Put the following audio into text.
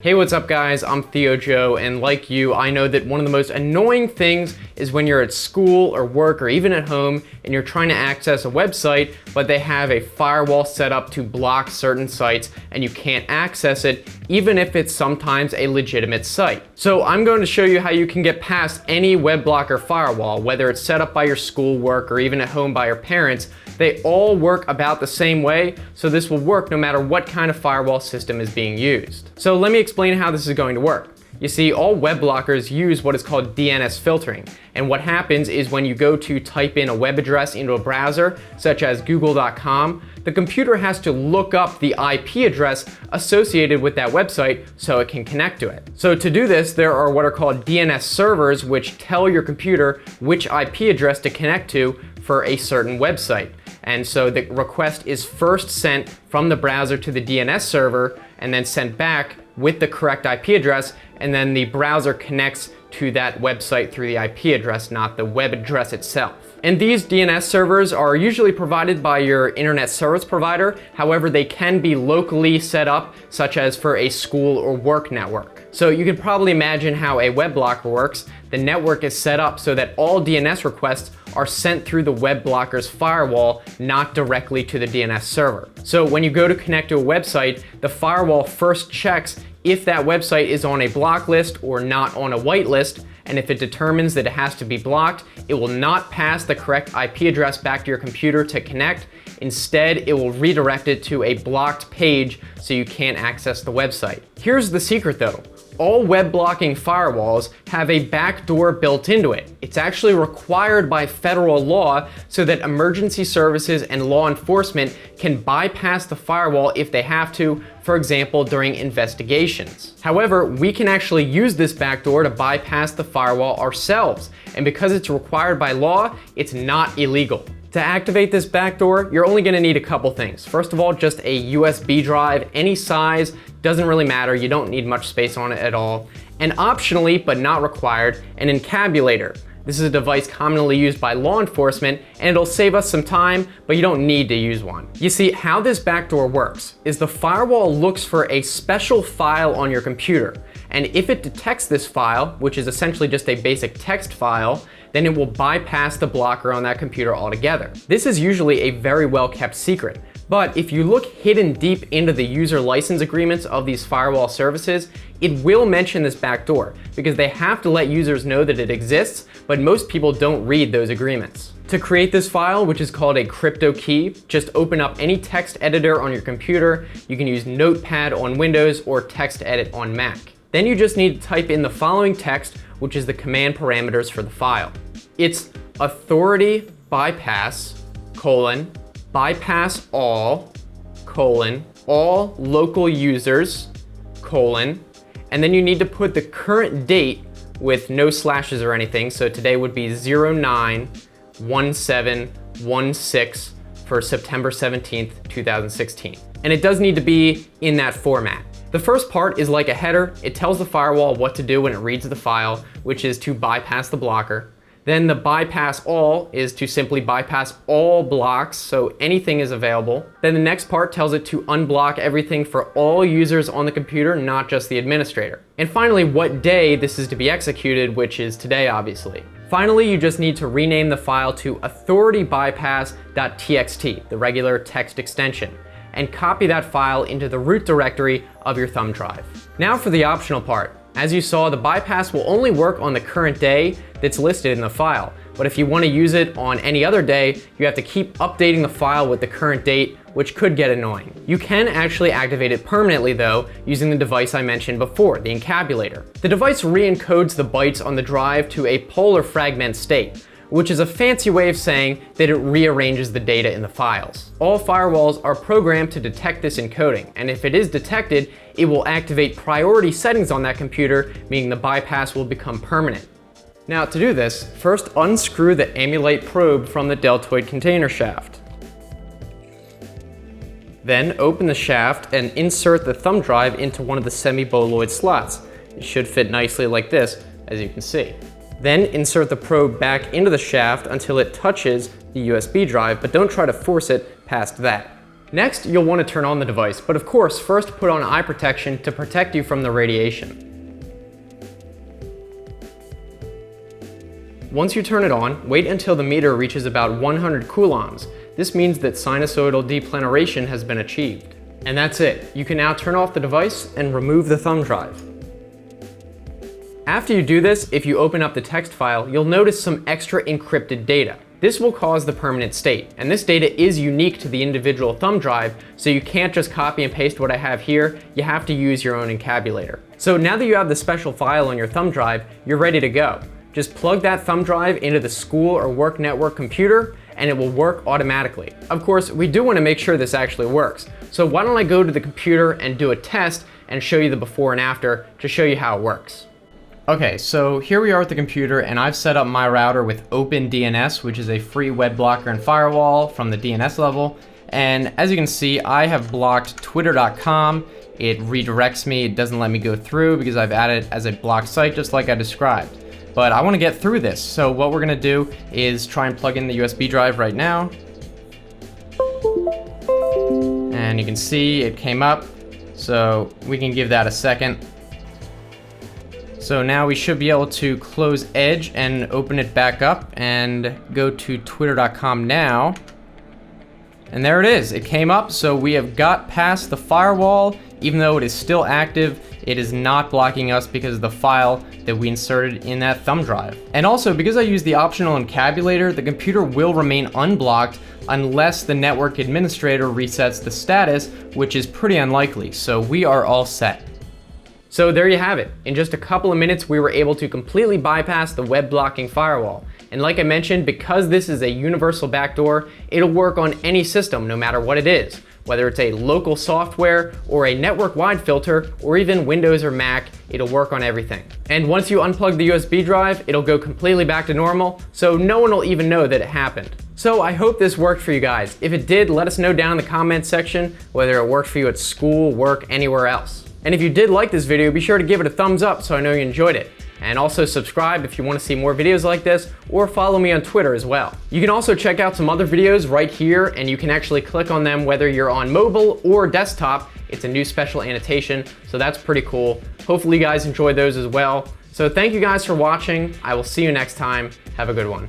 Hey, what's up guys? I'm Theo Joe, and like you, I know that one of the most annoying things is when you're at school or work or even at home and you're trying to access a website, but they have a firewall set up to block certain sites and you can't access it, even if it's sometimes a legitimate site. So I'm going to show you how you can get past any web blocker firewall, whether it's set up by your school, work, or even at home by your parents. They all work about the same way, so this will work no matter what kind of firewall system is being used. So let me explain how this is going to work. You see, all web blockers use what is called DNS filtering, and what happens is when you go to type in a web address into a browser, such as google.com, the computer has to look up the IP address associated with that website so it can connect to it. So to do this, there are what are called DNS servers, which tell your computer which IP address to connect to for a certain website. And so the request is first sent from the browser to the DNS server and then sent back with the correct IP address, and then the browser connects to that website through the IP address, not the web address itself. And these DNS servers are usually provided by your internet service provider. However, they can be locally set up, such as for a school or work network. So you can probably imagine how a web blocker works. The network is set up so that all DNS requests are sent through the web blocker's firewall, not directly to the DNS server. So when you go to connect to a website, the firewall first checks if that website is on a block list or not on a whitelist, and if it determines that it has to be blocked, it will not pass the correct IP address back to your computer to connect. Instead, it will redirect it to a blocked page so you can't access the website. Here's the secret though. All web blocking firewalls have a backdoor built into it. It's actually required by federal law so that emergency services and law enforcement can bypass the firewall if they have to, for example, during investigations. However, we can actually use this backdoor to bypass the firewall ourselves, and because it's required by law, it's not illegal. To activate this backdoor, you're only gonna need a couple things. First of all, just a USB drive, any size, doesn't really matter, you don't need much space on it at all. And optionally, but not required, an encabulator. This is a device commonly used by law enforcement, and it'll save us some time, but you don't need to use one. You see, how this backdoor works is the firewall looks for a special file on your computer, and if it detects this file, which is essentially just a basic text file, then it will bypass the blocker on that computer altogether. This is usually a very well kept secret, but if you look hidden deep into the user license agreements of these firewall services, it will mention this backdoor because they have to let users know that it exists, but most people don't read those agreements. To create this file, which is called a crypto key, just open up any text editor on your computer. You can use Notepad on Windows or TextEdit on Mac. Then you just need to type in the following text, which is the command parameters for the file. It's authority bypass, bypass all, all local users, and then you need to put the current date with no slashes or anything. So today would be 09/17/16 for September 17th, 2016. And it does need to be in that format. The first part is like a header. It tells the firewall what to do when it reads the file, which is to bypass the blocker. Then the bypass all is to simply bypass all blocks, so anything is available. Then the next part tells it to unblock everything for all users on the computer, not just the administrator. And finally, what day this is to be executed, which is today, obviously. Finally, you just need to rename the file to authoritybypass.txt, the regular text extension, and copy that file into the root directory of your thumb drive. Now for the optional part. As you saw, the bypass will only work on the current day that's listed in the file. But if you want to use it on any other day, you have to keep updating the file with the current date, which could get annoying. You can actually activate it permanently though, using the device I mentioned before, the encabulator. The device re-encodes the bytes on the drive to a polar fragment state, which is a fancy way of saying that it rearranges the data in the files. All firewalls are programmed to detect this encoding, and if it is detected, it will activate priority settings on that computer, meaning the bypass will become permanent. Now to do this, first unscrew the Amulite probe from the deltoid container shaft. Then open the shaft and insert the thumb drive into one of the semi-boloid slots. It should fit nicely like this, as you can see. Then insert the probe back into the shaft until it touches the USB drive, but don't try to force it past that. Next, you'll want to turn on the device, but of course, first put on eye protection to protect you from the radiation. Once you turn it on, wait until the meter reaches about 100 coulombs. This means that sinusoidal deplanaration has been achieved. And that's it. You can now turn off the device and remove the thumb drive. After you do this, if you open up the text file, you'll notice some extra encrypted data. This will cause the permanent state, and this data is unique to the individual thumb drive, so you can't just copy and paste what I have here, you have to use your own encabulator. So now that you have the special file on your thumb drive, you're ready to go. Just plug that thumb drive into the school or work network computer, and it will work automatically. Of course, we do want to make sure this actually works, so why don't I go to the computer and do a test and show you the before and after to show you how it works. Okay, so here we are at the computer, and I've set up my router with OpenDNS, which is a free web blocker and firewall from the DNS level. And as you can see, I have blocked twitter.com. It redirects me, it doesn't let me go through because I've added it as a blocked site, just like I described. But I want to get through this, so what we're gonna do is try and plug in the USB drive right now. And you can see it came up, so we can give that a second. So now we should be able to close Edge and open it back up and go to twitter.com now. And there it is, it came up, so we have got past the firewall. Even though it is still active, it is not blocking us because of the file that we inserted in that thumb drive. And also, because I use the optional encabulator, the computer will remain unblocked unless the network administrator resets the status, which is pretty unlikely, so we are all set. So there you have it. In just a couple of minutes, we were able to completely bypass the web blocking firewall. And like I mentioned, because this is a universal backdoor, it'll work on any system, no matter what it is. Whether it's a local software or a network-wide filter, or even Windows or Mac, it'll work on everything. And once you unplug the USB drive, it'll go completely back to normal, so no one will even know that it happened. So I hope this worked for you guys. If it did, let us know down in the comments section whether it worked for you at school, work, anywhere else. And if you did like this video, be sure to give it a thumbs up so I know you enjoyed it. And also subscribe if you want to see more videos like this, or follow me on Twitter as well. You can also check out some other videos right here, and you can actually click on them whether you're on mobile or desktop. It's a new special annotation, so that's pretty cool. Hopefully you guys enjoyed those as well. So thank you guys for watching. I will see you next time. Have a good one.